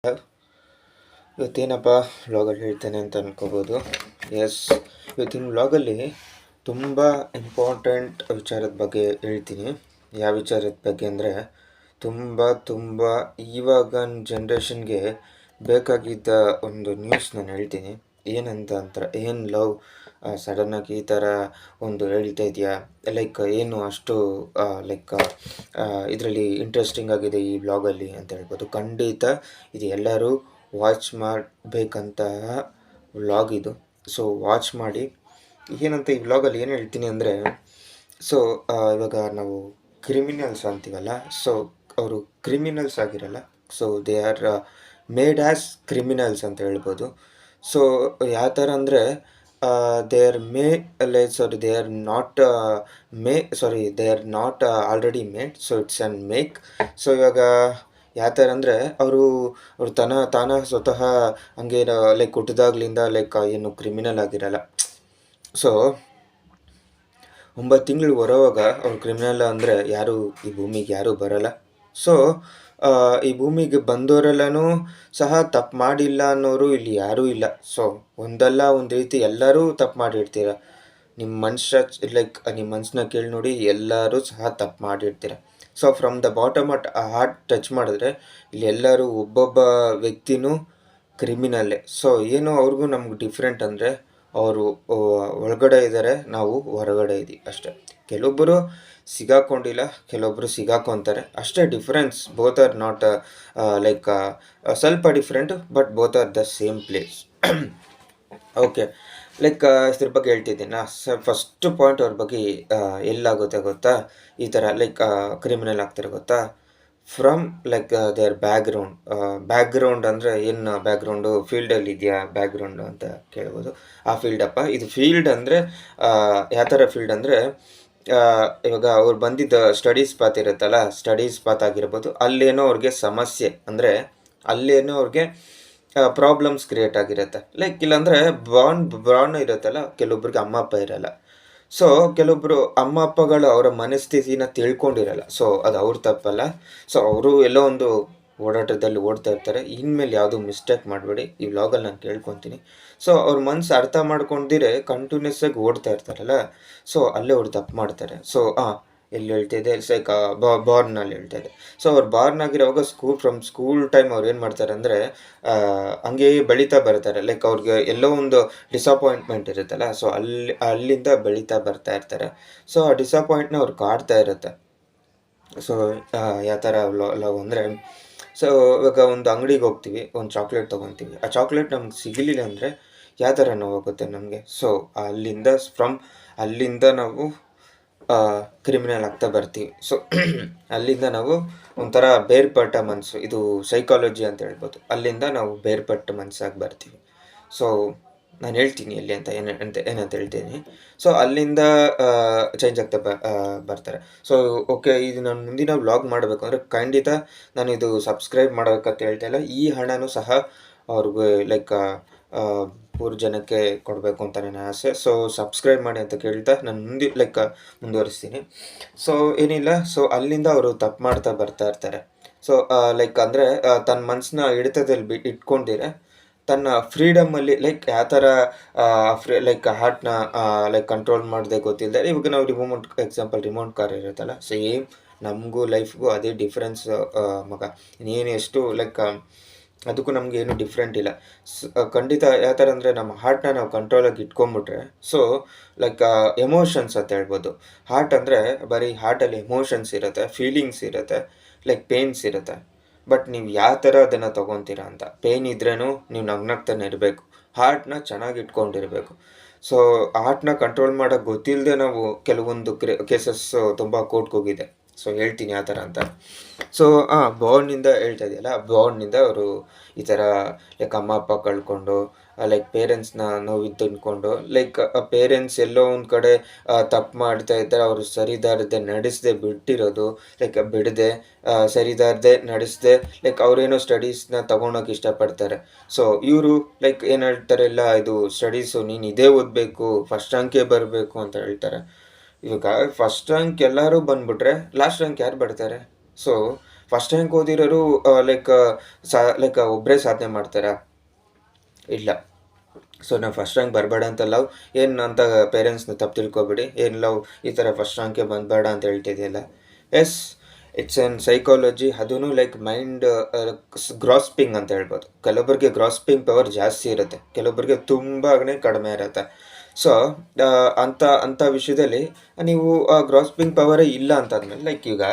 ಇವತ್ತೇನಪ್ಪ ವ್ಲಾಗಲ್ಲಿ ಹೇಳ್ತೇನೆ ಅಂತ ಅನ್ಕೋಬೋದು. ಇವತ್ತಿನ ವ್ಲಾಗಲ್ಲಿ ತುಂಬ ಇಂಪಾರ್ಟೆಂಟ್ ವಿಚಾರದ ಬಗ್ಗೆ ಹೇಳ್ತೀನಿ. ಯಾವ ವಿಚಾರದ ಬಗ್ಗೆ ಅಂದರೆ ತುಂಬ ಇವಾಗ ಜನ್ರೇಷನ್ಗೆ ಬೇಕಾಗಿದ್ದ ಒಂದು ನ್ಯೂಸ್ ನಾನು ಹೇಳ್ತೀನಿ. ಏನು ಲವ್ ಸಡನ್ನಾಗಿ ಈ ಥರ ಒಂದು ಹೇಳ್ತಾ ಇದೆಯಾ, ಲೈಕ್ ಏನು ಅಷ್ಟು ಇದರಲ್ಲಿ ಇಂಟ್ರೆಸ್ಟಿಂಗ್ ಆಗಿದೆ ಈ ವ್ಲಾಗಲ್ಲಿ ಅಂತ ಹೇಳ್ಬೋದು. ಖಂಡಿತ ಇದು ಎಲ್ಲರೂ ವಾಚ್ ಮಾಡಬೇಕಂತಹ ವ್ಲಾಗ್ ಇದು. ಸೊ ವಾಚ್ ಮಾಡಿ. ಏನಂತ ಈ ವ್ಲಾಗಲ್ಲಿ ಏನು ಹೇಳ್ತೀನಿ ಅಂದರೆ, ಇವಾಗ ನಾವು ಕ್ರಿಮಿನಲ್ಸ್ ಅಂತೀವಲ್ಲ, ಸೊ ಅವರು ಕ್ರಿಮಿನಲ್ಸ್ ಆಗಿರಲ್ಲ, so they are made as criminals ಅಂತ ಹೇಳ್ಬೋದು. ಸೊ ಯಾವ ಥರ ಅಂದರೆ they are not already made, so it's an make. So ಇವಾಗ ಯಾವ ಥರ ಅಂದರೆ ಅವರು ತಾನ ಸ್ವತಃ ಹಂಗೆ ಲೈಕ್ ಹುಟ್ಟಿದಾಗ್ಲಿಂದ ಏನು ಕ್ರಿಮಿನಲ್ ಆಗಿರಲ್ಲ. ಸೊ 9 ತಿಂಗಳು ಬರೋವಾಗ ಅವ್ರು ಕ್ರಿಮಿನಲ್ ಅಂದರೆ ಯಾರು ಈ ಭೂಮಿಗೆ ಯಾರೂ ಬರಲ್ಲ. ಸೊ ಈ ಭೂಮಿಗೆ ಬಂದವರೆಲ್ಲನೂ ಸಹ ತಪ್ಪು ಮಾಡಿಲ್ಲ ಅನ್ನೋರು ಇಲ್ಲಿ ಯಾರೂ ಇಲ್ಲ. ಸೊ ಒಂದಲ್ಲ ಒಂದು ರೀತಿ ಎಲ್ಲರೂ ತಪ್ಪು ಮಾಡಿರ್ತೀರ. ನಿಮ್ಮ ಮನಸ್ಸನ್ನ ಕೇಳಿ ನೋಡಿ, ಎಲ್ಲರೂ ಸಹ ತಪ್ಪು ಮಾಡಿರ್ತೀರ. So from the bottom heart touch ಮಾಡಿದ್ರೆ ಇಲ್ಲಿ ಎಲ್ಲರೂ ಒಬ್ಬೊಬ್ಬ ವ್ಯಕ್ತಿನೂ ಕ್ರಿಮಿನಲ್ಲೇ. ಸೊ ಏನು ಅವ್ರಿಗೂ ನಮ್ಗೆ ಡಿಫ್ರೆಂಟ್ ಅಂದರೆ, ಅವರು ಒಳಗಡೆ ಇದ್ದಾರೆ, ನಾವು ಹೊರಗಡೆ ಇದ್ದೀವಿ ಅಷ್ಟೇ. ಕೆಲವೊಬ್ಬರು ಸಿಗಾಕೊಂಡಿಲ್ಲ, ಕೆಲವೊಬ್ಬರು ಸಿಗಾಕೊತಾರೆ ಅಷ್ಟೇ. ಡಿಫ್ರೆನ್ಸ್ ಬೋತ್ ಆರ್ ನಾಟ್ ಸ್ವಲ್ಪ different, but both are the same place. Okay, ಇದ್ರ ಬಗ್ಗೆ ಹೇಳ್ತಿದ್ದೀನ. ಫಸ್ಟ್ ಪಾಯಿಂಟ್ ಅವ್ರ ಬಗ್ಗೆ ಎಲ್ಲಾಗುತ್ತೆ ಗೊತ್ತಾ, ಈ ಥರ ಕ್ರಿಮಿನಲ್ ಆಗ್ತಾರೆ ಗೊತ್ತಾ, ಫ್ರಮ್ ದೇರ್ ಬ್ಯಾಕ್ಗ್ರೌಂಡ್ ಅಂದರೆ ಏನು ಬ್ಯಾಕ್ಗ್ರೌಂಡು, ಫೀಲ್ಡಲ್ಲಿ ಇದೆಯಾ ಬ್ಯಾಕ್ಗ್ರೌಂಡು ಅಂತ ಕೇಳ್ಬೋದು. ಆ ಫೀಲ್ಡಪ್ಪ ಇದು. ಫೀಲ್ಡ್ ಅಂದರೆ ಯಾವ ಥರ ಫೀಲ್ಡ್ ಅಂದರೆ, ಇವಾಗ ಅವ್ರು ಬಂದಿದ್ದ ಸ್ಟಡೀಸ್ ಪಾತ್ ಇರುತ್ತಲ್ಲ, ಸ್ಟಡೀಸ್ ಪಾತ್ ಆಗಿರ್ಬೋದು. ಅಲ್ಲೇನೋ ಅವ್ರಿಗೆ ಸಮಸ್ಯೆ ಅಂದರೆ, ಅಲ್ಲೇನೋ ಅವ್ರಿಗೆ ಪ್ರಾಬ್ಲಮ್ಸ್ ಕ್ರಿಯೇಟ್ ಆಗಿರುತ್ತೆ. ಇಲ್ಲಾಂದರೆ ಬಾಂಡ್ ಇರುತ್ತಲ್ಲ, ಕೆಲವೊಬ್ರಿಗೆ ಅಮ್ಮ ಅಪ್ಪ ಇರಲ್ಲ. ಸೊ ಕೆಲವೊಬ್ಬರು ಅಮ್ಮ ಅಪ್ಪಗಳು ಅವರ ಮನಸ್ಥಿತಿನ ತಿಳ್ಕೊಂಡಿರಲ್ಲ. ಸೊ ಅದು ಅವ್ರ ತಪ್ಪಲ್ಲ. ಸೊ ಅವರು ಎಲ್ಲೋ ಒಂದು ಓಡಾಟದಲ್ಲಿ ಓಡ್ತಾ ಇರ್ತಾರೆ. ಇನ್ಮೇಲೆ ಯಾವುದೂ ಮಿಸ್ಟೇಕ್ ಮಾಡಬೇಡಿ, ಈ ವ್ಲಾಗಲ್ಲಿ ನಾನು ಕೇಳ್ಕೊತೀನಿ. ಸೊ ಅವ್ರ ಮನಸ್ಸು ಅರ್ಥ ಮಾಡ್ಕೊಂಡಿದ್ರೆ ಕಂಟಿನ್ಯೂಸ್ ಆಗಿ ಓಡ್ತಾ ಇರ್ತಾರಲ್ಲ, ಸೊ ಅಲ್ಲೇ ಅವ್ರು ತಪ್ಪು ಮಾಡ್ತಾರೆ. ಸೊ ಎಲ್ಲಿ ಹೇಳ್ತಾ ಇದೆ, ಬಾರ್ನಲ್ಲಿ ಹೇಳ್ತಾ ಇದೆ. ಸೊ ಅವ್ರು ಬಾರ್ನ್ ಆಗಿರೋವಾಗ ಸ್ಕೂಲ್ ಟೈಮ್ ಅವ್ರು ಏನು ಮಾಡ್ತಾರೆ ಅಂದರೆ, ಹಂಗೆ ಬೆಳೀತಾ ಬರ್ತಾರೆ. ಅವ್ರಿಗೆ ಎಲ್ಲೋ ಒಂದು ಡಿಸಪಾಯಿಂಟ್ಮೆಂಟ್ ಇರುತ್ತಲ್ಲ, ಸೊ ಅಲ್ಲಿಂದ ಬೆಳೀತಾ ಬರ್ತಾ ಇರ್ತಾರೆ. ಸೊ ಆ ಡಿಸಪಾಯಿಂಟ್ನ ಅವ್ರು ಕಾಡ್ತಾ ಇರುತ್ತೆ. ಸೊ ಯಾವ ಥರ ಲವ್ ಅಂದರೆ, ಸೊ ಇವಾಗ ಒಂದು ಅಂಗಡಿಗೆ ಹೋಗ್ತೀವಿ, ಒಂದು ಚಾಕ್ಲೇಟ್ ತೊಗೊತೀವಿ. ಆ ಚಾಕ್ಲೇಟ್ ನಮ್ಗೆ ಸಿಗಲಿಲ್ಲ ಅಂದರೆ ಯಾವ ಥರ ನೋವಾಗುತ್ತೆ ನಮಗೆ. ಸೊ ಅಲ್ಲಿಂದ ನಾವು ಕ್ರಿಮಿನಲ್ ಆಗ್ತಾ ಬರ್ತೀವಿ. ಸೊ ಅಲ್ಲಿಂದ ನಾವು ಒಂಥರ ಬೇರ್ಪಟ್ಟ ಮನಸ್ಸು, ಇದು ಸೈಕಾಲಜಿ ಅಂತ ಹೇಳ್ಬೋದು. ಅಲ್ಲಿಂದ ನಾವು ಬೇರ್ಪಟ್ಟ ಮನಸ್ಸಾಗಿ ಬರ್ತೀವಿ. ಸೊ ನಾನು ಹೇಳ್ತೀನಿ ಎಲ್ಲಿ ಅಂತ ಏನಂತ ಹೇಳ್ತೀನಿ. ಸೊ ಅಲ್ಲಿಂದ ಚೇಂಜ್ ಆಗ್ತಾ ಬರ್ತಾರೆ. ಸೊ ಓಕೆ, ಇದು ನಾನು ಮುಂದಿನ ವ್ಲಾಗ್ ಮಾಡಬೇಕು ಅಂದರೆ ಖಂಡಿತ ನಾನು ಇದು ಸಬ್ಸ್ಕ್ರೈಬ್ ಮಾಡಬೇಕಂತ ಹೇಳ್ತಾ ಇಲ್ಲ. ಈ ಹಣನೂ ಸಹ ಅವ್ರಿಗೆ ಪೂರ್ ಜನಕ್ಕೆ ಕೊಡಬೇಕು ಅಂತ ನನ್ನ ಆಸೆ. ಸೊ ಸಬ್ಸ್ಕ್ರೈಬ್ ಮಾಡಿ ಅಂತ ಕೇಳ್ತಾ ನಾನು ಮುಂದುವರಿಸ್ತೀನಿ. ಸೊ ಏನಿಲ್ಲ, ಸೊ ಅಲ್ಲಿಂದ ಅವರು ತಪ್ಪು ಮಾಡ್ತಾ ಬರ್ತಾ ಇರ್ತಾರೆ. ಸೊ ಅಂದರೆ ತನ್ನ ಮನಸ್ಸನ್ನ ಹಿಡಿತದಲ್ಲಿ ಇಟ್ಕೊಂಡಿರೆ ತನ್ನ ಫ್ರೀಡಮಲ್ಲಿ ಯಾವ ಥರ ಹಾರ್ಟ್ನ ಕಂಟ್ರೋಲ್ ಮಾಡದೆ ಗೊತ್ತಿಲ್ಲದೆ, ಇವಾಗ ನಾವು ರಿಮೋಟ್ ಕಾರ್ ಇರುತ್ತಲ್ಲ, ಸೇಮ್ ನಮಗೂ ಲೈಫ್ಗೂ ಅದೇ ಡಿಫ್ರೆನ್ಸ್ ಮಗ. ಇನ್ನೇನು ಎಷ್ಟು ಅದಕ್ಕೂ ನಮ್ಗೆ ಏನು ಡಿಫ್ರೆಂಟ್ ಇಲ್ಲ. ಖಂಡಿತ ಯಾವ ಥರ ಅಂದರೆ, ನಮ್ಮ ಹಾರ್ಟ್ನ ನಾವು ಕಂಟ್ರೋಲಾಗಿ ಇಟ್ಕೊಂಬಿಟ್ರೆ, ಸೊ ಎಮೋಷನ್ಸ್ ಅಂತ ಹೇಳ್ಬೋದು. ಹಾರ್ಟ್ ಅಂದರೆ ಬರೀ ಹಾರ್ಟಲ್ಲಿ ಎಮೋಷನ್ಸ್ ಇರುತ್ತೆ, ಫೀಲಿಂಗ್ಸ್ ಇರುತ್ತೆ, ಪೇನ್ಸ್ ಇರುತ್ತೆ. ಬಟ್ ನೀವು ಯಾವ ಥರ ಅದನ್ನು ತೊಗೊತೀರಾ ಅಂತ. ಪೇನ್ ಇದ್ರೇನು ನೀವು ನಗ್ನಗ್ತಾನೆ ಇರಬೇಕು, ಹಾರ್ಟ್ನ ಚೆನ್ನಾಗಿ ಇಟ್ಕೊಂಡಿರಬೇಕು. ಸೊ ಹಾರ್ಟ್ನ ಕಂಟ್ರೋಲ್ ಮಾಡೋಕ್ಕೆ ಗೊತ್ತಿಲ್ಲದೆ ನಾವು ಕೆಲವೊಂದು ಕೇಸಸ್ ತುಂಬ ಕೋರ್ಟ್ಗೆ ಹೋಗಿದೆ. ಸೊ ಹೇಳ್ತೀನಿ ಯಾವ ಥರ ಅಂತ. ಸೊ ಬಾಂಡ್ನಿಂದ ಹೇಳ್ತಾ ಇದೆಯಲ್ಲ, ಬಾಂಡ್ನಿಂದ ಅವರು ಈ ಥರ ಅಮ್ಮ ಅಪ್ಪ ಕಳ್ಕೊಂಡು ಪೇರೆಂಟ್ಸ್ನ ನೋವಿದ್ದು ತಿನ್ಕೊಂಡು ಪೇರೆಂಟ್ಸ್ ಎಲ್ಲೋ ಒಂದು ಕಡೆ ತಪ್ಪು ಮಾಡ್ತಾ ಇದ್ದಾರೆ, ಅವರು ಸರಿದಾರದೆ ನಡೆಸದೆ ಬಿಟ್ಟಿರೋದು, ಬಿಡದೆ ಸರಿದಾರದೆ ನಡೆಸದೆ ಅವರೇನೋ ಸ್ಟಡೀಸ್ನ ತೊಗೊಳಕ್ಕೆ ಇಷ್ಟಪಡ್ತಾರೆ. ಸೊ ಇವರು ಏನು ಹೇಳ್ತಾರೆ, ಇಲ್ಲ ಇದು ಸ್ಟಡೀಸು ನೀನು ಇದೇ ಓದಬೇಕು, ಫಸ್ಟ್ ರ್ಯಾಂಕೇ ಬರಬೇಕು ಅಂತ ಹೇಳ್ತಾರೆ. ಇವಾಗ ಫಸ್ಟ್ ರ್ಯಾಂಕ್ ಎಲ್ಲರೂ ಬಂದ್ಬಿಟ್ರೆ ಲಾಸ್ಟ್ ರ್ಯಾಂಕ್ ಯಾರು ಬರ್ತಾರೆ? ಸೊ ಫಸ್ಟ್ ರ್ಯಾಂಕ್ ಓದಿರೋರು ಲೈಕ್ ಒಬ್ಬರೇ ಸಾಧನೆ ಮಾಡ್ತಾರಾ? ಇಲ್ಲ. ಸೊ ನಾವು ಫಸ್ಟ್ ರ್ಯಾಂಕ್ ಬರಬೇಡ ಅಂತ ಲವ್ ಏನು ಅಂತ ಪೇರೆಂಟ್ಸ್ನ ತಪ್ಪು ತಿಳ್ಕೊಬೇಡಿ. ಏನು ಲವ್ ಈ ಥರ ಫಸ್ಟ್ ರ್ಯಾಂಕೆ ಬಂದಬೇಡ ಅಂತ ಹೇಳ್ತಿದೆಯಲ್ಲ. Yes, it's an psychology. ಅದೂ ಲೈಕ್ ಮೈಂಡ್ ಗ್ರಾಸ್ಪಿಂಗ್ ಅಂತ ಹೇಳ್ಬೋದು. ಕೆಲವೊಬ್ಬರಿಗೆ ಗ್ರಾಸ್ಪಿಂಗ್ ಪವರ್ ಜಾಸ್ತಿ ಇರುತ್ತೆ, ಕೆಲವೊಬ್ಬರಿಗೆ ತುಂಬಾ ಕಡಿಮೆ ಇರುತ್ತೆ. ಸೊ ಅಂಥ ವಿಷಯದಲ್ಲಿ ನೀವು ಗ್ರಾಸ್ಪಿಂಗ್ ಪವರೇ ಇಲ್ಲ ಅಂತಾದ್ಮೇಲೆ, ಲೈಕ್ ಈಗ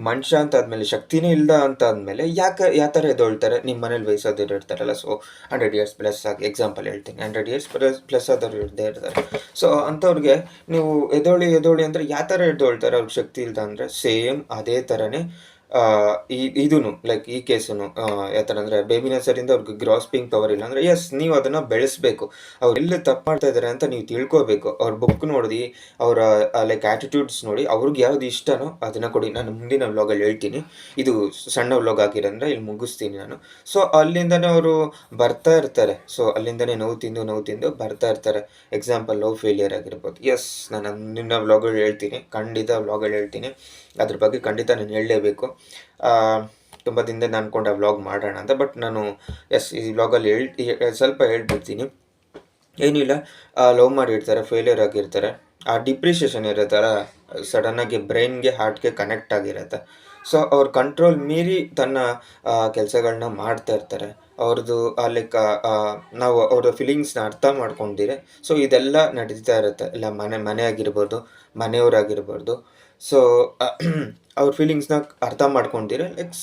ಮನುಷ್ಯ ಅಂತಾದ್ಮೇಲೆ ಶಕ್ತಿನೇ ಇಲ್ಲ ಅಂತಾದ್ಮೇಲೆ ಯಾವ ಥರ ಎದ್ದೊಳ್ತಾರೆ? ನಿಮ್ಮ ಮನೇಲಿ ವಯಸ್ಸಾದವ್ರು ಇರ್ತಾರಲ್ಲ, ಸೊ 100 ಇಯರ್ಸ್ ಪ್ಲಸ್ ಆಗಿ ಎಕ್ಸಾಂಪಲ್ ಹೇಳ್ತೀನಿ, 100 ಇಯರ್ಸ್ ಪ್ಲಸ್ ಆದವ್ರು ಇರ್ದೇ ಇರ್ತಾರೆ. ಸೊ ಅಂಥವ್ರಿಗೆ ನೀವು ಎದ್ದೋಳಿ ಅಂದರೆ ಯಾವ ಥರ ಎದ್ದೊಳ್ತಾರೆ? ಅವ್ರಿಗೆ ಶಕ್ತಿ ಇಲ್ಲ ಅಂದರೆ ಸೇಮ್ ಅದೇ ಥರನೇ ಇದೂ ಲೈಕ್ ಈ ಕೇಸೂ ಯಾವ ಥರ ಅಂದರೆ ಬೇಬಿ ನರ್ಸರಿಯಿಂದ ಅವ್ರಿಗೆ ಗ್ರಾಸ್ಪಿಂಗ್ ಪವರ್ ಇಲ್ಲ ಅಂದರೆ ಎಸ್, ನೀವು ಅದನ್ನು ಬೆಳೆಸಬೇಕು. ಅವ್ರು ಎಲ್ಲಿ ತಪ್ಪು ಮಾಡ್ತಾ ಇದ್ದಾರೆ ಅಂತ ನೀವು ತಿಳ್ಕೋಬೇಕು. ಅವ್ರ ಬುಕ್ ನೋಡಿ, ಅವರ ಲೈಕ್ ಆ್ಯಟಿಟ್ಯೂಡ್ಸ್ ನೋಡಿ, ಅವ್ರಿಗೆ ಯಾವ್ದು ಇಷ್ಟನೋ ಅದನ್ನು ಕೊಡಿ. ನಾನು ಮುಂದಿನ ವ್ಲಾಗಲ್ಲಿ ಹೇಳ್ತೀನಿ. ಇದು ಸಣ್ಣ ವ್ಲಾಗ್ ಆಗಿರೋದ್ರೆ ಇಲ್ಲಿ ಮುಗಿಸ್ತೀನಿ ನಾನು. ಸೊ ಅಲ್ಲಿಂದನೇ ಅವರು ಬರ್ತಾ ಇರ್ತಾರೆ. ಸೊ ಅಲ್ಲಿಂದನೇ ನೋವು ತಿಂದು ಬರ್ತಾ ಇರ್ತಾರೆ. ಎಕ್ಸಾಂಪಲ್ ಲವ್ ಫೇಲಿಯರ್ ಆಗಿರ್ಬೋದು. ಎಸ್, ನಾನು ಮುಂದಿನ ವ್ಲಾಗಲ್ಲಿ ಹೇಳ್ತೀನಿ, ಖಂಡಿತ ವ್ಲಾಗಲ್ಲಿ ಹೇಳ್ತೀನಿ. ಅದ್ರ ಬಗ್ಗೆ ಖಂಡಿತ ನಾನು ಹೇಳಲೇಬೇಕು. ತುಂಬ ದಿನದಿಂದ ನಾನು ಅನ್ಕೊಂಡೆ ವ್ಲಾಗ್ ಮಾಡೋಣ ಅಂತ, ಬಟ್ ನಾನು ಈ ವ್ಲಾಗಲ್ಲಿ ಸ್ವಲ್ಪ ಹೇಳ್ಬಿಡ್ತೀನಿ. ಏನಿಲ್ಲ, ಲವ್ ಮಾಡಿರ್ತಾರೆ, ಫೇಲಿಯರ್ ಆಗಿರ್ತಾರೆ, ಆ ಡಿಪ್ರಿಷಿಯೇಷನ್ ಇರುತ್ತಲ್ಲ, ಸಡನ್ನಾಗಿ ಬ್ರೈನ್ಗೆ ಹಾರ್ಟ್ಗೆ ಕನೆಕ್ಟ್ ಆಗಿರುತ್ತೆ. ಸೊ ಅವ್ರ ಕಂಟ್ರೋಲ್ ಮೀರಿ ತನ್ನ ಕೆಲಸಗಳನ್ನ ಮಾಡ್ತಾ ಇರ್ತಾರೆ. ಅವ್ರದ್ದು ಲೈಕ್ ನಾವು ಅವ್ರ ಫೀಲಿಂಗ್ಸ್ನ ಅರ್ಥ ಮಾಡ್ಕೊಂಡಿರೆ. ಸೊ ಇದೆಲ್ಲ ನಡೀತಾ ಇರುತ್ತೆ. ಇಲ್ಲ ಮನೆ ಆಗಿರ್ಬೋದು, ಮನೆಯವರಾಗಿರ್ಬೋದು. ಸೊ ಅವ್ರ ಫೀಲಿಂಗ್ಸ್ನ ಅರ್ಥ ಮಾಡ್ಕೊಂಡಿರ, like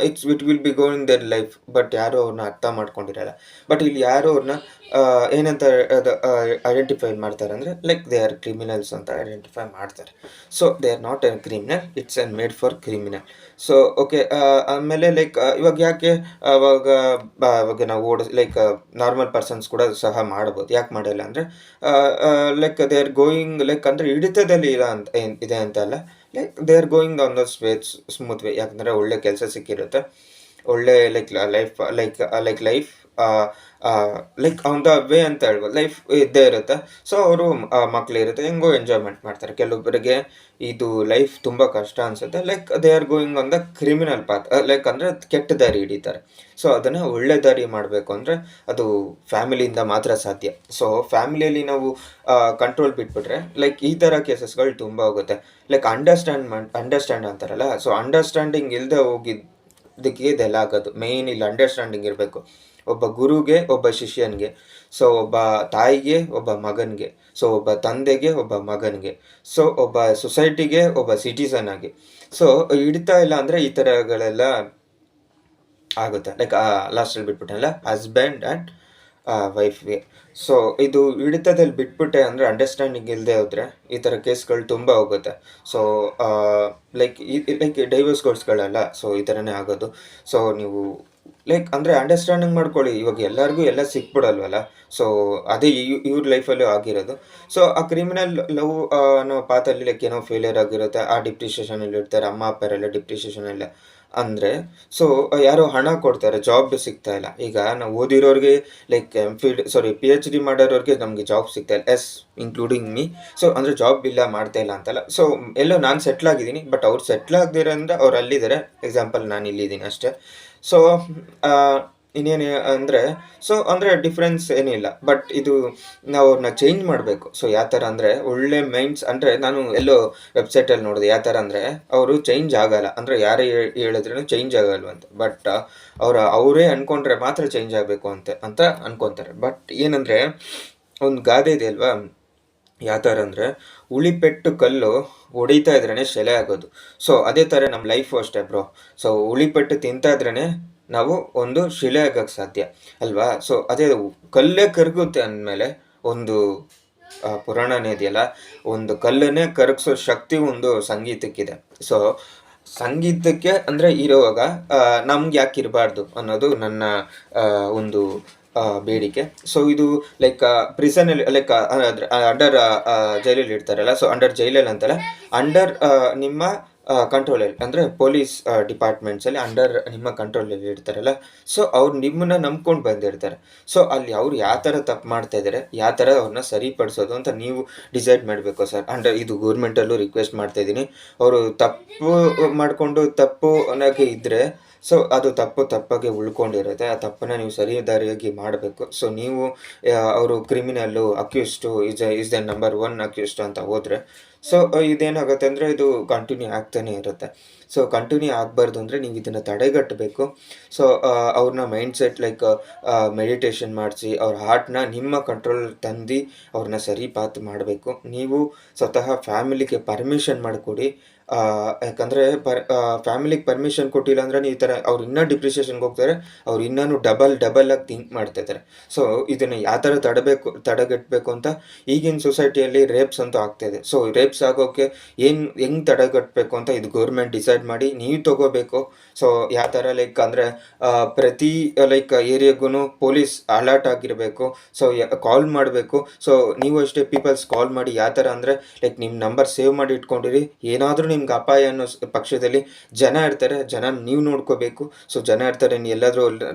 it will be go in their life. But ಯಾರೂ ಅವ್ರನ್ನ ಅರ್ಥ ಮಾಡ್ಕೊಂಡಿರಲ್ಲ. ಬಟ್ ಇಲ್ಲಿ ಯಾರು ಅವ್ರನ್ನ ಏನಂತ ಐಡೆಂಟಿಫೈ ಮಾಡ್ತಾರೆ ಅಂದರೆ, ಲೈಕ್ ದೇ ಆರ್ ಕ್ರಿಮಿನಲ್ಸ್ ಅಂತ ಐಡೆಂಟಿಫೈ ಮಾಡ್ತಾರೆ. So they are not an criminal, it's an made for criminal. So okay, ಆಮೇಲೆ ಲೈಕ್ ಇವಾಗ ಯಾಕೆ ಇವಾಗ ನಾವು ಲೈಕ್ ನಾರ್ಮಲ್ ಪರ್ಸನ್ಸ್ ಕೂಡ ಸಹ ಮಾಡ್ಬೋದು. ಯಾಕೆ ಮಾಡಲ್ಲ ಅಂದರೆ, like they are going like ಅಂದರೆ ಹಿಡಿತದಲ್ಲಿ ಇಲ್ಲ ಅಂತ ಇದೆ ಅಂತ ಅಲ್ಲ, like they are going on the smooth way. ಯಾಕಂದರೆ ಒಳ್ಳೆ ಕೆಲಸ ಸಿಕ್ಕಿರುತ್ತೆ, ಒಳ್ಳೆ life like on the way ಅಂತ ಹೇಳ್ಬೋದು. ಲೈಫ್ ಇದ್ದೇ ಇರುತ್ತೆ. ಸೊ ಅವರು ಮಕ್ಕಳಿರುತ್ತೆ, ಹೆಂಗೋ ಎಂಜಾಯ್ಮೆಂಟ್ ಮಾಡ್ತಾರೆ. ಕೆಲವೊಬ್ಬರಿಗೆ ಇದು ಲೈಫ್ ತುಂಬ ಕಷ್ಟ ಅನಿಸುತ್ತೆ, like they are going on the criminal path, like ಅಂದರೆ ಕೆಟ್ಟ ದಾರಿ ಹಿಡಿತಾರೆ. ಸೊ ಅದನ್ನು ಒಳ್ಳೆ ದಾರಿ ಮಾಡಬೇಕು ಅಂದರೆ ಅದು ಫ್ಯಾಮಿಲಿಯಿಂದ ಮಾತ್ರ ಸಾಧ್ಯ. ಸೊ ಫ್ಯಾಮಿಲಿಯಲ್ಲಿ ನಾವು ಕಂಟ್ರೋಲ್ ಬಿಟ್ಬಿಟ್ರೆ ಲೈಕ್ ಈ ಥರ ಕೇಸಸ್ಗಳು ತುಂಬ ಹೋಗುತ್ತೆ. ಲೈಕ್ ಅಂಡರ್ಸ್ಟ್ಯಾಂಡ್ ಅಂತಾರಲ್ಲ, ಸೊ ಅಂಡರ್ಸ್ಟ್ಯಾಂಡಿಂಗ್ ಇಲ್ಲದೆ ಹೋಗಿದ್ದಕ್ಕೆ ಇದೆಲ್ಲ ಆಗೋದು. ಮೇಯ್ನ್ ಇಲ್ಲಿ ಅಂಡರ್ಸ್ಟ್ಯಾಂಡಿಂಗ್ ಇರಬೇಕು. ಒಬ್ಬ ಗುರುಗೆ, ಒಬ್ಬ ಶಿಷ್ಯನಿಗೆ, ಸೊ ಒಬ್ಬ ತಾಯಿಗೆ, ಒಬ್ಬ ಮಗನಿಗೆ, ಸೊ ಒಬ್ಬ ತಂದೆಗೆ, ಒಬ್ಬ ಮಗನಿಗೆ, ಸೊ ಒಬ್ಬ ಸೊಸೈಟಿಗೆ, ಒಬ್ಬ ಸಿಟಿಸನ್ ಆಗಿ. ಸೊ ಹಿಡಿತಾ ಇಲ್ಲ ಅಂದರೆ ಈ ಥರಗಳೆಲ್ಲ ಆಗುತ್ತೆ. ಲೈಕ್ ಲಾಸ್ಟಲ್ಲಿ ಬಿಟ್ಬಿಟ್ಟಲ್ಲ, ಹಸ್ಬೆಂಡ್ ಆ್ಯಂಡ್ ವೈಫ್ಗೆ. ಸೊ ಇದು ಹಿಡಿತದಲ್ಲಿ ಬಿಟ್ಬಿಟ್ಟೆ ಅಂದರೆ ಅಂಡರ್ಸ್ಟ್ಯಾಂಡಿಂಗ್ ಇಲ್ಲದೆ ಹೋದರೆ ಈ ಥರ ಕೇಸ್ಗಳು ತುಂಬ ಹೋಗುತ್ತೆ. ಸೊ ಲೈಕ್ ಡೈವರ್ಸ್ಗಳೆಲ್ಲ ಸೊ ಈ ಥರನೇ ಆಗೋದು. ಸೊ ನೀವು ಲೈಕ್ ಅಂದರೆ ಅಂಡರ್ಸ್ಟ್ಯಾಂಡಿಂಗ್ ಮಾಡ್ಕೊಳ್ಳಿ. ಇವಾಗ ಎಲ್ಲರಿಗೂ ಎಲ್ಲ ಸಿಕ್ಬಿಡಲ್ವಲ್ಲ. ಸೊ ಅದೇ ಇವ್ರ ಲೈಫಲ್ಲೂ ಆಗಿರೋದು. ಸೊ ಆ ಕ್ರಿಮಿನಲ್ ಲವ್ ಅನ್ನೋ ಪಾತಲ್ಲಿ ಲೈಕ್ ಏನೋ ಫೇಲಿಯರ್ ಆಗಿರುತ್ತೆ, ಆ ಡಿಪ್ರಿಷಿಯೇಷನಲ್ಲಿ ಇರ್ತಾರೆ, ಅಮ್ಮ ಅಪ್ಪರೆಲ್ಲ ಡಿಪ್ರಿಷಿಯೇಷನ್ ಅಂದರೆ. ಸೊ ಯಾರೋ ಹಣ ಕೊಡ್ತಾರೆ, ಜಾಬ್ ಸಿಗ್ತಾ ಇಲ್ಲ. ಈಗ ನಾವು ಓದಿರೋರಿಗೆ ಲೈಕ್ PhD ಮಾಡೋರಿಗೆ ನಮಗೆ ಜಾಬ್ ಸಿಗ್ತಾ ಇಲ್ಲ, ಇನ್ಕ್ಲೂಡಿಂಗ್ ಮೀ. ಸೊ ಅಂದರೆ ಜಾಬ್ ಇಲ್ಲ, ಮಾಡ್ತಾ ಇಲ್ಲ ಅಂತಲ್ಲ. ಸೊ ಎಲ್ಲೋ ನಾನು ಸೆಟ್ಲ್ ಆಗಿದ್ದೀನಿ, ಬಟ್ ಅವ್ರು ಸೆಟ್ಲ್ ಆಗದಿರೋದ್ರಿಂದ ಅವ್ರು ಅಲ್ಲಿದ್ದಾರೆ. ಎಕ್ಸಾಂಪಲ್ ನಾನು ಇಲ್ಲಿದ್ದೀನಿ ಅಷ್ಟೇ. ಸೊ ಇನ್ನೇನು ಅಂದರೆ, ಸೊ ಅಂದರೆ ಡಿಫ್ರೆನ್ಸ್ ಏನಿಲ್ಲ, ಬಟ್ ಇದು ನಾವು ಅವ್ರನ್ನ ಚೇಂಜ್ ಮಾಡಬೇಕು. ಸೊ ಯಾವ ಥರ ಅಂದರೆ ಒಳ್ಳೆ ಮೈಂಡ್ಸ್ ಅಂದರೆ, ನಾನು ಎಲ್ಲೋ ವೆಬ್ಸೈಟಲ್ಲಿ ನೋಡಿದೆ ಯಾವ ಥರ ಅಂದರೆ, ಅವರು ಚೇಂಜ್ ಆಗಲ್ಲ ಅಂದರೆ ಯಾರೇ ಹೇಳಿದ್ರೂ ಚೇಂಜ್ ಆಗಲ್ವಂತೆ. ಬಟ್ ಅವರೇ ಅಂದ್ಕೊಂಡ್ರೆ ಮಾತ್ರ ಚೇಂಜ್ ಆಗಬೇಕು ಅಂತ ಅನ್ಕೊತಾರೆ. ಬಟ್ ಏನಂದರೆ ಒಂದು ಗಾದೆ ಇದೆ ಅಲ್ವಾ, ಯಾವ ಥರ ಅಂದರೆ ಉಳಿಪೆಟ್ಟು ಕಲ್ಲು ಹೊಡಿತಾ ಇದ್ರೇ ಶೆಲೆ ಆಗೋದು. ಸೊ ಅದೇ ಥರ ನಮ್ಮ ಲೈಫು ಅಷ್ಟೇ ಬ್ರೋ. ಸೊ ಉಳಿಪೆಟ್ಟು ತಿಂತಾ ಇದ್ರೇ ನಾವು ಒಂದು ಶಿಲೆ ಆಗೋಕ್ಕೆ ಸಾಧ್ಯ ಅಲ್ವಾ. ಸೊ ಅದೇ ಕಲ್ಲೇ ಕರಗುತ್ತೆ ಅಂದಮೇಲೆ ಒಂದು ಪುರಾಣನೇ ಇದೆಯಲ್ಲ, ಒಂದು ಕಲ್ಲನ್ನೇ ಕರಗಿಸೋ ಶಕ್ತಿ ಒಂದು ಸಂಗೀತಕ್ಕಿದೆ. ಸೊ ಸಂಗೀತಕ್ಕೆ ಅಂದರೆ ಇರುವಾಗ ನಮ್ಗೆ ಯಾಕೆ ಇರಬಾರ್ದು ಅನ್ನೋದು ನನ್ನ ಒಂದು ಬೇಡಿಕೆ. ಸೊ ಇದು ಲೈಕ್ ಪ್ರಿಸನಲ್ಲಿ ಲೈಕ್ ಅಂಡರ್ ಜೈಲಲ್ಲಿ ಇರ್ತಾರಲ್ಲ, ಸೊ ಅಂಡರ್ ಜೈಲಲ್ಲಿ ಅಂತಲ್ಲ, ಅಂಡರ್ ನಿಮ್ಮ ಕಂಟ್ರೋಲಲ್ಲಿ ಅಂದರೆ ಪೊಲೀಸ್ ಡಿಪಾರ್ಟ್ಮೆಂಟ್ಸಲ್ಲಿ ಅಂಡರ್ ನಿಮ್ಮ ಕಂಟ್ರೋಲಲ್ಲಿ ಇರ್ತಾರಲ್ಲ, ಸೊ ಅವ್ರು ನಿಮ್ಮನ್ನ ನಂಬ್ಕೊಂಡು ಬಂದಿರ್ತಾರೆ. ಸೊ ಅಲ್ಲಿ ಅವ್ರು ಯಾವ ಥರ ತಪ್ಪು ಮಾಡ್ತಾ ಇದ್ದಾರೆ, ಯಾವ ಥರ ಅವ್ರನ್ನ ಸರಿಪಡಿಸೋದು ಅಂತ ನೀವು ಡಿಸೈಡ್ ಮಾಡಬೇಕು ಸರ್. ಅಂಡ್ ಇದು ಗೌರ್ಮೆಂಟಲ್ಲೂ ರಿಕ್ವೆಸ್ಟ್ ಮಾಡ್ತಾ ಇದ್ದೀನಿ. ಅವರು ತಪ್ಪು ಮಾಡಿಕೊಂಡು ತಪ್ಪು ಅನ್ನೋಕ್ಕೆ ಇದ್ದರೆ, ಸೊ ಅದು ತಪ್ಪಾಗಿ ಉಳ್ಕೊಂಡಿರುತ್ತೆ. ಆ ತಪ್ಪನ್ನ ನೀವು ಸರಿ ದಾರಿಯಾಗಿ ಮಾಡಬೇಕು. ಸೊ ನೀವು ಅವರು criminal, accused, is the number 1 accused ಅಂತ ಹೋದರೆ, ಸೊ ಇದೇನಾಗುತ್ತೆ ಅಂದರೆ ಇದು ಕಂಟಿನ್ಯೂ ಆಗ್ತಾನೆ ಇರುತ್ತೆ. ಸೊ ಕಂಟಿನ್ಯೂ ಆಗಬಾರ್ದು ಅಂದರೆ ನೀವು ಇದನ್ನು ತಡೆಗಟ್ಟಬೇಕು. ಸೊ ಅವ್ರನ್ನ ಮೈಂಡ್ಸೆಟ್ ಲೈಕ್ ಮೆಡಿಟೇಷನ್ ಮಾಡಿಸಿ ಅವ್ರ ಹಾರ್ಟ್‌ನ ನಿಮ್ಮ ಕಂಟ್ರೋಲ್ ತಂದು ಅವ್ರನ್ನ ಸರಿಪಾತು ಮಾಡಬೇಕು. ನೀವು ಸ್ವತಃ ಫ್ಯಾಮಿಲಿಗೆ ಪರ್ಮಿಷನ್ ಮಾಡಿಕೊಡಿ. ಯಾಕಂದರೆ ಫ್ಯಾಮಿಲಿಗೆ ಪರ್ಮಿಷನ್ ಕೊಟ್ಟಿಲ್ಲ ಅಂದರೆ ಈ ಥರ ಅವ್ರು ಇನ್ನೂ ಡಿಪ್ರಿಷಿಯೇಷನ್‌ಗೆ ಹೋಗ್ತಾರೆ. ಅವ್ರು ಇನ್ನೂ ಡಬಲ್ ಆಗಿ ಥಿಂಕ್ ಮಾಡ್ತಾ ಇದ್ದಾರೆ. ಸೊ ಇದನ್ನು ಯಾವ ಥರ ತಡೆಗಟ್ಟಬೇಕು ಅಂತ ಈಗಿನ ಸೊಸೈಟಿಯಲ್ಲಿ ರೇಪ್ಸ್ ಅಂತೂ ಆಗ್ತಾ ಇದೆ. ಸೊ ರೇಪ್ಸ್ ಆಗೋಕ್ಕೆ ಹೆಂಗೆ ತಡೆಗಟ್ಟಬೇಕು ಅಂತ ಇದು ಗೌರ್ಮೆಂಟ್ ಡಿಸೈಡ್ ಮಾಡಿ ನೀವು ತಗೋಬೇಕು. ಸೊ ಯಾವ ಥರ ಲೈಕ್ ಅಂದರೆ ಪ್ರತಿ ಲೈಕ್ ಏರಿಯಾಗೂ ಪೊಲೀಸ್ ಅಲರ್ಟ್ ಆಗಿರಬೇಕು. ಸೊ ಕಾಲ್ ಮಾಡಬೇಕು. ಸೊ ನೀವು ಅಷ್ಟೇ ಪೀಪಲ್ಸ್ ಕಾಲ್ ಮಾಡಿ ಯಾವ ಥರ ಅಂದರೆ ಲೈಕ್ ನಿಮ್ಮ ನಂಬರ್ ಸೇವ್ ಮಾಡಿ ಇಟ್ಕೊಂಡಿರಿ. ಏನಾದರೂ ನಿಮ್ಗೆ ಅಪಾಯ ಅನ್ನೋ ಪಕ್ಷದಲ್ಲಿ ಜನ ಇರ್ತಾರೆ. ಜನ ನೀವು ನೋಡ್ಕೋಬೇಕು. ಸೊ ಜನ ಇರ್ತಾರೆ, ನೀವು ಎಲ್ಲಾದರೂ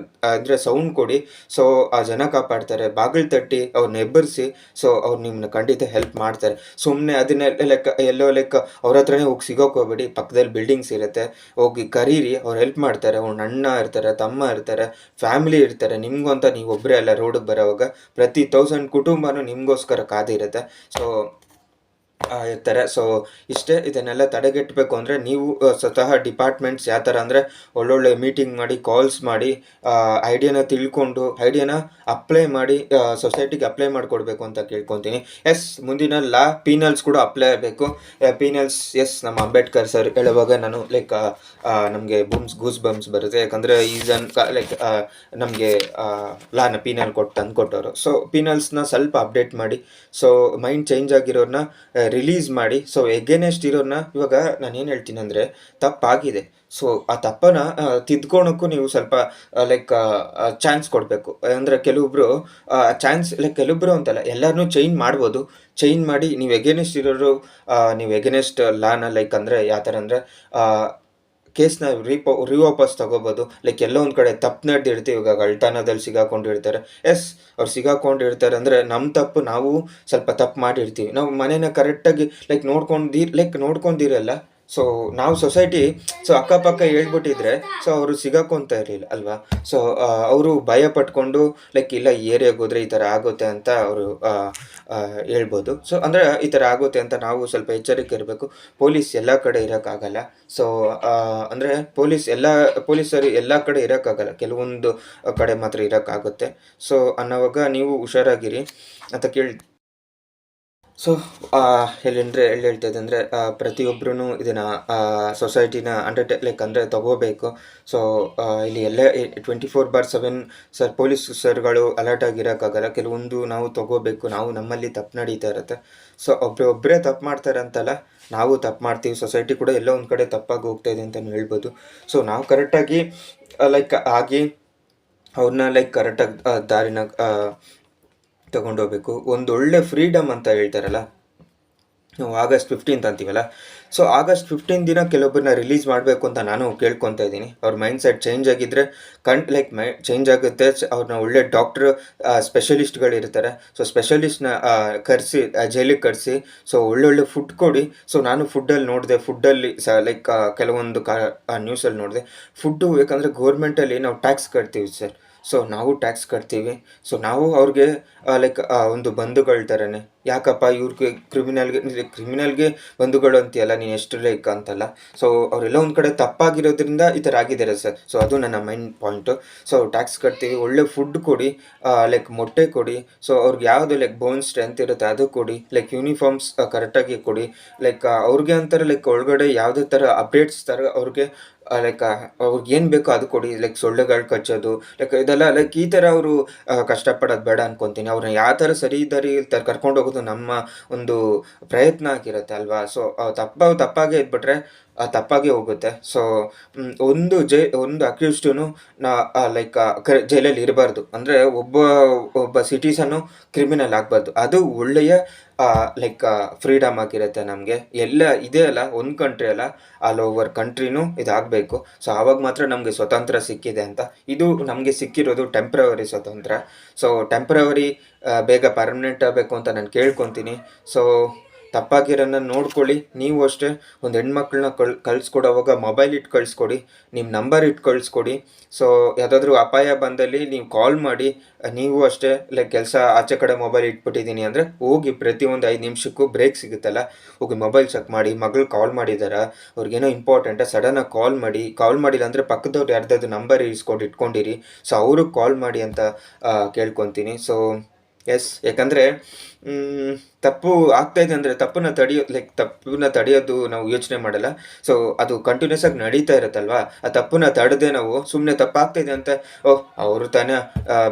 ಅಂದರೆ ಸೌಂಡ್ ಕೊಡಿ. ಸೊ ಆ ಜನ ಕಾಪಾಡ್ತಾರೆ. ಬಾಗಿಲು ತಟ್ಟಿ ಅವ್ರನ್ನ ಎಬ್ಬರಿಸಿ. ಸೊ ಅವ್ರು ನಿಮ್ಮನ್ನ ಖಂಡಿತ ಹೆಲ್ಪ್ ಮಾಡ್ತಾರೆ. ಸುಮ್ಮನೆ ಅದನ್ನೆಲ್ಲ ಲೈಕ್ ಅವ್ರ ಹತ್ರನೇ ಹೋಗಿ ಸಿಗೋಕೆ ಹೋಗ್ಬೇಡಿ. ಪಕ್ಕದಲ್ಲಿ ಬಿಲ್ಡಿಂಗ್ಸ್ ಇರುತ್ತೆ, ಹೋಗಿ ಕರೀರಿ. ಅವ್ರು ಹೆಲ್ಪ್ ಮಾಡ್ತಾರೆ. ಅವ್ನ ಅಣ್ಣ ಇರ್ತಾರೆ, ತಮ್ಮ ಇರ್ತಾರೆ, ಫ್ಯಾಮಿಲಿ ಇರ್ತಾರೆ. ನಿಮಗೂ ಅಂತ ನೀವು ಒಬ್ಬರೇ ಅಲ್ಲ ರೋಡಿಗೆ ಬರೋವಾಗ. ಪ್ರತಿ 1000 ಕುಟುಂಬನೂ ನಿಮಗೋಸ್ಕರ ಕಾದಿರುತ್ತೆ. ಸೊ ಇರ್ತಾರೆ. ಸೊ ಇಷ್ಟೇ. ಇದನ್ನೆಲ್ಲ ತಡೆಗಟ್ಟಬೇಕು ಅಂದರೆ ನೀವು ಸ್ವತಃ ಡಿಪಾರ್ಟ್ಮೆಂಟ್ಸ್ ಯಾವ ಥರ ಅಂದರೆ ಒಳ್ಳೊಳ್ಳೆ ಮೀಟಿಂಗ್ ಮಾಡಿ, ಕಾಲ್ಸ್ ಮಾಡಿ, ಐಡಿಯಾನ ತಿಳ್ಕೊಂಡು ಐಡಿಯಾನ ಅಪ್ಲೈ ಮಾಡಿ ಸೊಸೈಟಿಗೆ ಅಪ್ಲೈ ಮಾಡಿಕೊಡ್ಬೇಕು ಅಂತ ಕೇಳ್ಕೊತೀನಿ. ಎಸ್, ಮುಂದಿನ ಪೀನಲ್ಸ್ ಕೂಡ ಅಪ್ಲೈ ಆಗಬೇಕು. ಪೀನಲ್ಸ್ ನಮ್ಮ ಅಂಬೇಡ್ಕರ್ ಸರ್ ಹೇಳುವಾಗ ನಾನು ಲೈಕ್ ನಮಗೆ ಗೂಸ್ ಬಂಪ್ಸ್ ಬರುತ್ತೆ. ಯಾಕಂದರೆ ಲೈಕ್ ನಮಗೆ ಪೀನಲ್ ತಂದುಕೊಟ್ಟವರು. ಸೊ ಪೀನಲ್ಸ್ನ ಸ್ವಲ್ಪ ಅಪ್ಡೇಟ್ ಮಾಡಿ, ಸೊ ಮೈಂಡ್ ಚೇಂಜ್ ಆಗಿರೋರನ್ನ ರಿಲೀಸ್ ಮಾಡಿ. ಸೊ ಎಗೇನೆಸ್ಟ್ ಇರೋರನ್ನ ಇವಾಗ ನಾನು ಏನು ಹೇಳ್ತೀನಿ ಅಂದರೆ ತಪ್ಪಾಗಿದೆ. ಸೊ ಆ ತಪ್ಪನ್ನು ತಿದ್ಕೊಳಕ್ಕೂ ನೀವು ಸ್ವಲ್ಪ ಲೈಕ್ ಚಾನ್ಸ್ ಕೊಡಬೇಕು. ಅಂದರೆ ಕೆಲವೊಬ್ಬರು ಕೆಲವೊಬ್ಬರು ಅಂತಲ್ಲ, ಎಲ್ಲರನ್ನೂ ಚೇಂಜ್ ಮಾಡ್ಬೋದು. ಚೇಂಜ್ ಮಾಡಿ ನೀವು ಎಗೇನೆಸ್ಟ್ ಇರೋರು, ನೀವು ಎಗೇನೆಸ್ಟ್ ಲಾನ ಲೈಕ್ ಅಂದರೆ ಯಾವ ಥರ ಅಂದರೆ ಕೇಸ್ನ ರಿವಾಪಸ್ ತಗೋಬೋದು. ಲೈಕ್ ಎಲ್ಲೋ ಒಂದು ಕಡೆ ತಪ್ಪು ನಡೆದಿರ್ತೀವಿ. ಇವಾಗ ಗಳ್ತನದಲ್ಲಿ ಸಿಗಾಕೊಂಡಿರ್ತಾರೆ. ಎಸ್, ಅವ್ರು ಸಿಗಾಕೊಂಡಿರ್ತಾರೆ ಅಂದರೆ ನಮ್ಮ ತಪ್ಪು, ನಾವು ಸ್ವಲ್ಪ ತಪ್ಪು ಮಾಡಿರ್ತೀವಿ. ನಾವು ಮನೇನ ಕರೆಕ್ಟಾಗಿ ನೋಡ್ಕೊಂಡಿರಲ್ಲ. ಸೊ ನಾವು ಸೊಸೈಟಿ ಅಕ್ಕಪಕ್ಕ ಹೇಳ್ಬಿಟ್ಟಿದ್ರೆ ಸೊ ಅವರು ಸಿಗಾಕೊಂತ ಇರಲಿಲ್ಲ ಅಲ್ವಾ. ಸೊ ಅವರು ಭಯ ಪಟ್ಕೊಂಡು ಲೈಕ್ ಇಲ್ಲ ಈ ಏರಿಯಾಗೆ ಹೋದರೆ ಈ ಥರ ಆಗುತ್ತೆ ಅಂತ ಅವರು ಹೇಳ್ಬೋದು. ಸೊ ಅಂದರೆ ಈ ಥರ ಆಗುತ್ತೆ ಅಂತ ನಾವು ಸ್ವಲ್ಪ ಎಚ್ಚರಿಕೆ ಇರಬೇಕು. ಪೊಲೀಸ್ ಎಲ್ಲ ಕಡೆ ಇರೋಕ್ಕಾಗಲ್ಲ. ಸೊ ಅಂದರೆ ಪೊಲೀಸರು ಎಲ್ಲ ಕಡೆ ಇರೋಕ್ಕಾಗಲ್ಲ, ಕೆಲವೊಂದು ಕಡೆ ಮಾತ್ರ ಇರೋಕ್ಕಾಗುತ್ತೆ. ಸೊ ಅನ್ನೋವಾಗ ನೀವು ಹುಷಾರಾಗಿರಿ ಅಂತ ಸೊ ಎಲ್ಲಿ ಹೇಳ್ತಾ ಇದ್ದೆ ಅಂದರೆ ಪ್ರತಿಯೊಬ್ಬರೂ ಇದನ್ನು ಸೊಸೈಟಿನ ಲೈಕ್ ಅಂದರೆ ತಗೋಬೇಕು. ಸೊ ಇಲ್ಲಿ ಎಲ್ಲ 24/7 ಸರ್ ಪೊಲೀಸ್ ಸರ್ಗಳು ಅಲರ್ಟ್ ಆಗಿರೋಕ್ಕಾಗಲ್ಲ. ಕೆಲವೊಂದು ನಾವು ತಗೋಬೇಕು. ನಾವು ನಮ್ಮಲ್ಲಿ ತಪ್ಪು ನಡೀತಾ ಇರುತ್ತೆ. ಸೊ ಒಬ್ಬರೇ ತಪ್ಪು ಮಾಡ್ತಾರೆ ಅಂತಲ್ಲ, ನಾವು ತಪ್ಪು ಮಾಡ್ತೀವಿ. ಸೊಸೈಟಿ ಕೂಡ ಎಲ್ಲೋ ಒಂದು ಕಡೆ ತಪ್ಪಾಗಿ ಹೋಗ್ತಾ ಇದೆ ಅಂತಲೂ ಹೇಳ್ಬೋದು. ಸೊ ನಾವು ಕರೆಕ್ಟಾಗಿ ಲೈಕ್ ಆಗಿ ಅವ್ರನ್ನ ಲೈಕ್ ಕರೆಕ್ಟಾಗಿ ದಾರಿನ ತಗೊಂಡೋಗ್ಬೇಕು. ಒಂದೊಳ್ಳೆ ಫ್ರೀಡಮ್ ಅಂತ ಹೇಳ್ತಾರಲ್ಲ, ನಾವು August 15th ಅಂತೀವಲ್ಲ. ಸೊ August 15 ದಿನ ಕೆಲವೊಬ್ಬರನ್ನ ರಿಲೀಸ್ ಮಾಡಬೇಕು ಅಂತ ನಾನು ಕೇಳ್ಕೊತಾ ಇದ್ದೀನಿ. ಅವ್ರ ಮೈಂಡ್ ಸೆಟ್ ಚೇಂಜ್ ಆಗಿದ್ದರೆ ಚೇಂಜ್ ಆಗುತ್ತೆ. ಅವ್ರನ್ನ ಒಳ್ಳೆ ಡಾಕ್ಟ್ರು, ಸ್ಪೆಷಲಿಸ್ಟ್ಗಳಿರ್ತಾರೆ. ಸೊ ಸ್ಪೆಷಲಿಸ್ಟ್ನ ಕರೆಸಿ ಜೈಲಿಗೆ ಕರೆಸಿ, ಸೊ ಒಳ್ಳೊಳ್ಳೆ ಫುಡ್ ಕೊಡಿ. ಸೊ ನಾನು ಫುಡ್ಡಲ್ಲಿ ನೋಡಿದೆ, ಫುಡ್ಡಲ್ಲಿ ಲೈಕ್ ಕೆಲವೊಂದು ನ್ಯೂಸಲ್ಲಿ ನೋಡಿದೆ. ಫುಡ್ಡು ಯಾಕಂದರೆ ಗೋರ್ಮೆಂಟಲ್ಲಿ ನಾವು ಟ್ಯಾಕ್ಸ್ ಕಟ್ತೀವಿ ಸರ್. ಸೊ ನಾವು ಟ್ಯಾಕ್ಸ್ ಕಟ್ತೀವಿ. ಸೊ ನಾವು ಅವ್ರಿಗೆ ಲೈಕ್ ಒಂದು ಬಂಧುಗಳ ಥರನೇ. ಯಾಕಪ್ಪ ಇವ್ರಿಗೆ ಕ್ರಿಮಿನಲ್ಗೆ ಬಂಧುಗಳು ಅಂತೀಯಲ್ಲ ನೀನು, ಎಷ್ಟು ಲೈಕ್ ಅಂತಲ್ಲ. ಸೊ ಅವರೆಲ್ಲ ಒಂದು ಕಡೆ ತಪ್ಪಾಗಿರೋದ್ರಿಂದ ಈ ಥರ ಆಗಿದ್ದಾರೆ ಸರ್. ಸೊ ಅದು ನನ್ನ ಮೈಂಡ್ ಪಾಯಿಂಟು. ಸೊ ಟ್ಯಾಕ್ಸ್ ಕಟ್ತೀವಿ, ಒಳ್ಳೆ ಫುಡ್ ಕೊಡಿ, ಲೈಕ್ ಮೊಟ್ಟೆ ಕೊಡಿ. ಸೊ ಅವ್ರಿಗೆ ಯಾವುದು ಲೈಕ್ ಬೋನ್ ಸ್ಟ್ರೆಂತ್ ಇರುತ್ತೆ ಅದು ಕೊಡಿ. ಲೈಕ್ ಯೂನಿಫಾರ್ಮ್ಸ್ ಕರೆಕ್ಟಾಗಿ ಕೊಡಿ. ಲೈಕ್ ಅವ್ರಿಗೆ ಅಂತಾರೆ ಲೈಕ್ ಒಳಗಡೆ ಯಾವುದೇ ಥರ ಅಪ್ಡೇಟ್ಸ್ ಥರ ಅವ್ರಿಗೆ ಲೈಕ್ ಅವ್ರಿಗೆ ಏನು ಬೇಕೋ ಅದು ಕೊಡಿ. ಲೈಕ್ ಸೊಳ್ಳೆಗಳು ಕಚ್ಚೋದು ಲೈಕ್ ಇದೆಲ್ಲ ಲೈಕ್ ಈ ಥರ ಅವರು ಕಷ್ಟಪಡೋದು ಬೇಡ ಅನ್ಕೊತೀನಿ. ಅವ್ರನ್ನ ಯಾವ ಥರ ಸರಿ ದಾರಿ ಕರ್ಕೊಂಡು ಹೋಗೋದು ನಮ್ಮ ಒಂದು ಪ್ರಯತ್ನ ಆಗಿರುತ್ತೆ ಅಲ್ವಾ. ಸೊ ತಪ್ಪಾಗೇ ಇದ್ಬಿಟ್ರೆ ತಪ್ಪಾಗೇ ಹೋಗುತ್ತೆ. ಸೊ, ಒಂದು ಅಕ್ಯೂಸ್ಡ್‌ನು ನಾ ಲೈಕ್ ಜೈಲಲ್ಲಿ ಇರಬಾರ್ದು. ಅಂದರೆ ಒಬ್ಬ ಸಿಟಿಸನ್ನು ಕ್ರಿಮಿನಲ್ ಆಗಬಾರ್ದು. ಅದು ಒಳ್ಳೆಯ ಲೈಕ್ ಫ್ರೀಡಮ್ ಆಗಿರುತ್ತೆ ನಮಗೆ. ಎಲ್ಲ ಇದೆ ಅಲ್ಲ, ಒಂದು ಕಂಟ್ರಿ ಅಲ್ಲ, ಆಲ್ ಓವರ್ ಕಂಟ್ರಿನೂ ಇದಾಗಬೇಕು. ಸೊ, ಆವಾಗ ಮಾತ್ರ ನಮಗೆ ಸ್ವತಂತ್ರ ಸಿಕ್ಕಿದೆ ಅಂತ. ಇದು ನಮಗೆ ಸಿಕ್ಕಿರೋದು ಟೆಂಪ್ರವರಿ ಸ್ವತಂತ್ರ. ಸೊ, ಟೆಂಪ್ರವರಿ ಬೇಗ ಪರ್ಮನೆಂಟ್ ಆಗಬೇಕು ಅಂತ ನಾನು ಕೇಳ್ಕೊತೀನಿ. ಸೊ, ತಪ್ಪಾಗಿರೋನ್ನ ನೋಡ್ಕೊಳ್ಳಿ. ನೀವು ಅಷ್ಟೇ ಒಂದು ಹೆಣ್ಮಕ್ಳನ್ನ ಕಳಿಸ್ಕೊಡೋವಾಗ ಮೊಬೈಲ್ ಇಟ್ಟು ಕಳಿಸ್ಕೊಡಿ, ನಿಮ್ಮ ನಂಬರ್ ಇಟ್ಟು ಕಳಿಸ್ಕೊಡಿ. ಸೊ, ಯಾವುದಾದ್ರೂ ಅಪಾಯ ಬಂದಲ್ಲಿ ನೀವು ಕಾಲ್ ಮಾಡಿ. ನೀವು ಅಷ್ಟೇ ಲೈಕ್ ಕೆಲಸ ಆಚೆ ಕಡೆ ಮೊಬೈಲ್ ಇಟ್ಬಿಟ್ಟಿದ್ದೀನಿ ಅಂದರೆ ಹೋಗಿ ಪ್ರತಿಯೊಂದು 5 ನಿಮಿಷಕ್ಕೂ ಬ್ರೇಕ್ ಸಿಗುತ್ತಲ್ಲ, ಹೋಗಿ ಮೊಬೈಲ್ ಚೆಕ್ ಮಾಡಿ. ಮಗಳು ಕಾಲ್ ಮಾಡಿದಾರಾ, ಅವ್ರಿಗೇನೋ ಇಂಪಾರ್ಟೆಂಟಾ, ಸಡನ್ನಾಗಿ ಕಾಲ್ ಮಾಡಿಲ್ಲ ಅಂದರೆ ಪಕ್ಕದವ್ರು ಯಾರ್ದಾದ್ರು ನಂಬರ್ ಇಟ್ಕೊಂಡಿರಿ. ಸೊ, ಅವ್ರಿಗೆ ಕಾಲ್ ಮಾಡಿ ಅಂತ ಕೇಳ್ಕೊತೀನಿ. ಸೊ, ಎಸ್, ಯಾಕಂದರೆ ತಪ್ಪು ಆಗ್ತಾಯಿದೆ ಅಂದರೆ ತಪ್ಪನ್ನ ತಡೆಯೋದು ನಾವು ಯೋಚನೆ ಮಾಡಲ್ಲ. ಸೊ, ಅದು ಕಂಟಿನ್ಯೂಸ್ ಆಗಿ ನಡೀತಾ ಇರುತ್ತಲ್ವ, ಆ ತಪ್ಪನ್ನ ತಡೆದೇ ನಾವು ಸುಮ್ಮನೆ ತಪ್ಪಾಗ್ತಾಯಿದೆ ಅಂತ ಓಹ್ ಅವರು ತಾನೇ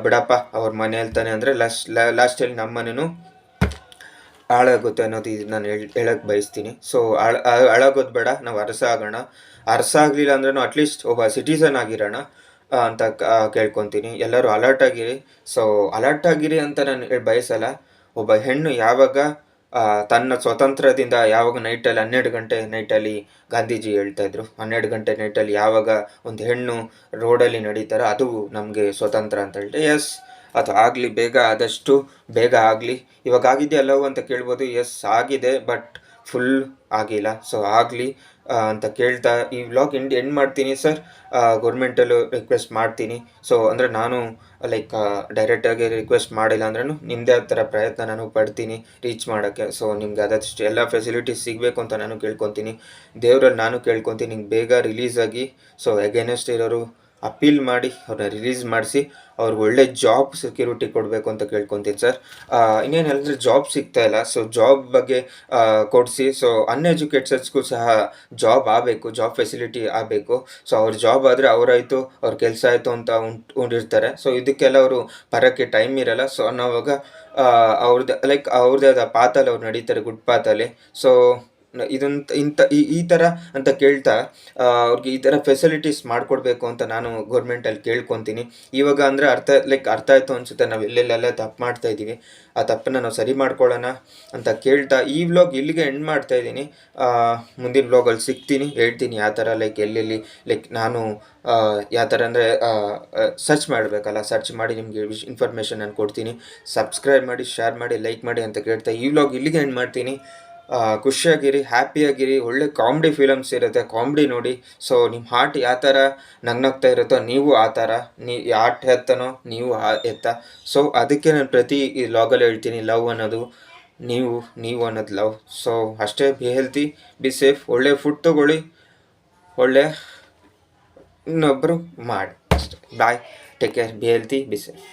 ಬಿಡಪ್ಪ ಅವ್ರ ಮನೇಲಿ ತಾನೆ ಅಂದರೆ ಲಾಸ್ಟಲ್ಲಿ ನಮ್ಮ ಮನೇನೂ ಹಾಳಾಗುತ್ತೆ ಅನ್ನೋದು ಇದು ನಾನು ಹೇಳಕ್ಕೆ ಬಯಸ್ತೀನಿ. ಸೊ, ಹಾಳಾಗೋದು ಬೇಡ, ನಾವು ಅರಸ ಆಗೋಣ. ಅರಸ ಆಗಲಿಲ್ಲ ಅಂದ್ರೂ ಅಟ್ಲೀಸ್ಟ್ ಒಬ್ಬ ಸಿಟಿಸನ್ ಆಗಿರೋಣ ಅಂತ ಕೇಳ್ಕೊತೀನಿ. ಎಲ್ಲರೂ ಅಲರ್ಟ್ ಆಗಿರಿ. ಸೊ, ಅಲರ್ಟ್ ಆಗಿರಿ ಅಂತ ನಾನು ಬಯಸಲ್ಲ. ಒಬ್ಬ ಹೆಣ್ಣು ಯಾವಾಗ ತನ್ನ ಸ್ವಾತಂತ್ರ್ಯದಿಂದ ಯಾವಾಗ ನೈಟಲ್ಲಿ 12 ಗಂಟೆ ನೈಟಲ್ಲಿ ಗಾಂಧೀಜಿ ಹೇಳ್ತಾಯಿದ್ರು, 12 ಗಂಟೆ ನೈಟಲ್ಲಿ ಯಾವಾಗ ಒಂದು ಹೆಣ್ಣು ರೋಡಲ್ಲಿ ನಡೀತಾರೋ ಅದು ನಮಗೆ ಸ್ವತಂತ್ರ ಅಂತ ಹೇಳ್ತೆ. ಎಸ್, ಅದು ಆಗಲಿ, ಆದಷ್ಟು ಬೇಗ ಆಗಲಿ. ಇವಾಗ ಆಗಿದೆಯಾ ಎಲ್ಲವೂ ಅಂತ ಕೇಳ್ಬೋದು. ಎಸ್ ಆಗಿದೆ, ಬಟ್ ಫುಲ್ ಆಗಿಲ್ಲ. ಸೊ, ಆಗಲಿ ಅಂತ ಕೇಳ್ತಾ ಈ ವ್ಲಾಗ್ ಎಂಡ್ ಮಾಡ್ತೀನಿ ಸರ್. ಗೌರ್ಮೆಂಟಲ್ಲೂ ರಿಕ್ವೆಸ್ಟ್ ಮಾಡ್ತೀನಿ. ಸೊ, ಅಂದರೆ ನಾನು ಲೈಕ್ ಡೈರೆಕ್ಟಾಗಿ ರಿಕ್ವೆಸ್ಟ್ ಮಾಡಿಲ್ಲ ಅಂದ್ರೂ ನಿಮ್ಮದೇ ಥರ ಪ್ರಯತ್ನ ನಾನು ಪಡ್ತೀನಿ ರೀಚ್ ಮಾಡೋಕ್ಕೆ. ಸೊ, ನಿಮ್ಗೆ ಆದಷ್ಟು ಎಲ್ಲ ಫೆಸಿಲಿಟೀಸ್ ಸಿಗಬೇಕು ಅಂತ ನಾನು ಕೇಳ್ಕೊತೀನಿ. ದೇವರಲ್ಲಿ ನಾನು ಕೇಳ್ಕೊತೀನಿ ನಿಮ್ಗೆ ಬೇಗ ರಿಲೀಸ್ ಆಗಿ. ಸೊ, ಅಗೇನೆಸ್ಟ್ ಇರೋರು ಅಪೀಲ್ ಮಾಡಿ ಅವ್ರನ್ನ ರಿಲೀಸ್ ಮಾಡಿಸಿ ಅವ್ರಿಗೆ ಒಳ್ಳೆ ಜಾಬ್ ಸೆಕ್ಯೂರಿಟಿ ಕೊಡಬೇಕು ಅಂತ ಕೇಳ್ಕೊತೀನಿ ಸರ್. ಇನ್ನೇನು ಹೇಳಿದ್ರೆ ಜಾಬ್ ಸಿಗ್ತಾಯಿಲ್ಲ. ಸೊ, ಜಾಬ್ ಬಗ್ಗೆ ಕೊಡಿಸಿ. ಸೊ, ಅನ್ಎಜುಕೇಟೆಡ್ಸ್ಗೂ ಸಹ ಜಾಬ್ ಆಗಬೇಕು, ಜಾಬ್ ಫೆಸಿಲಿಟಿ ಆಗಬೇಕು. ಸೊ, ಅವ್ರ ಜಾಬ್ ಆದರೆ ಅವರಾಯಿತು, ಅವ್ರ ಕೆಲಸ ಆಯಿತು ಅಂತ ಉಂಡಿರ್ತಾರೆ. ಸೊ, ಇದಕ್ಕೆಲ್ಲ ಅವರು ಬರೋಕ್ಕೆ ಟೈಮ್ ಇರಲ್ಲ. ಸೊ, ಅನ್ನೋವಾಗ ಅವ್ರದ್ದೇ ಆದ ಪಾತಲ್ಲಿ ಅವ್ರು ನಡೀತಾರೆ, ಗುಡ್ ಪಾತಲ್ಲಿ. ಸೊ, ಈ ಥರ ಅಂತ ಕೇಳ್ತಾ ಅವ್ರಿಗೆ ಈ ಥರ ಫೆಸಿಲಿಟೀಸ್ ಮಾಡಿಕೊಡ್ಬೇಕು ಅಂತ ನಾನು ಗೌರ್ಮೆಂಟಲ್ಲಿ ಕೇಳ್ಕೊತೀನಿ. ಇವಾಗ ಅಂದರೆ ಅರ್ಥ ಆಯಿತು ಅನಿಸುತ್ತೆ, ನಾವು ಎಲ್ಲೆಲ್ಲೆಲ್ಲ ತಪ್ಪು ಮಾಡ್ತಾಯಿದ್ದೀವಿ. ಆ ತಪ್ಪನ್ನು ನಾವು ಸರಿ ಮಾಡ್ಕೊಳ್ಳೋಣ ಅಂತ ಕೇಳ್ತಾ ಈ ವ್ಲಾಗ್ ಇಲ್ಲಿಗೆ ಎಂಡ್ ಮಾಡ್ತಾಯಿದ್ದೀನಿ. ಮುಂದಿನ ವ್ಲಾಗಲ್ಲಿ ಸಿಗ್ತೀನಿ, ಹೇಳ್ತೀನಿ ಯಾವ ಥರ ಎಲ್ಲೆಲ್ಲಿ ನಾನು ಯಾವ ಥರ ಅಂದರೆ ಸರ್ಚ್ ಮಾಡಬೇಕಲ್ಲ, ಸರ್ಚ್ ಮಾಡಿ ನಿಮಗೆ ಇನ್ಫಾರ್ಮೇಷನ್ ನಾನು ಕೊಡ್ತೀನಿ. ಸಬ್ಸ್ಕ್ರೈಬ್ ಮಾಡಿ, ಶೇರ್ ಮಾಡಿ, ಲೈಕ್ ಮಾಡಿ ಅಂತ ಕೇಳ್ತಾ ಈ ವ್ಲಾಗ್ ಇಲ್ಲಿಗೆ ಎಂಡ್ ಮಾಡ್ತೀನಿ. ಖುಷಿಯಾಗಿರಿ, ಹ್ಯಾಪಿಯಾಗಿರಿ. ಒಳ್ಳೆ ಕಾಮಿಡಿ ಫಿಲಮ್ಸ್ ಇರುತ್ತೆ, ಕಾಮಿಡಿ ನೋಡಿ. ಸೊ, ನಿಮ್ಮ ಹಾರ್ಟ್ ಯಾವ ಥರ ನಗ್ನಗ್ತಾ ಇರುತ್ತೋ ನೀವು ಆ ಥರ ಹಾರ್ಟ್ ಎತ್ತನೋ ನೀವು ಎತ್ತ. ಸೊ, ಅದಕ್ಕೆ ನಾನು ಪ್ರತಿ ಈ ವ್ಲಾಗಲ್ಲಿ ಹೇಳ್ತೀನಿ, ಲವ್ ಅನ್ನೋದು ನೀವು ಅನ್ನೋದು ಲವ್. ಸೊ, ಅಷ್ಟೇ. ಬಿ ಹೆಲ್ತಿ, ಬಿ ಸೇಫ್, ಒಳ್ಳೆ ಫುಡ್ ತೊಗೊಳ್ಳಿ, ಒಳ್ಳೆ ಇನ್ನೊಬ್ಬರು ಮಾಡಿ ಅಷ್ಟೇ. Bye, take care, be healthy, be safe.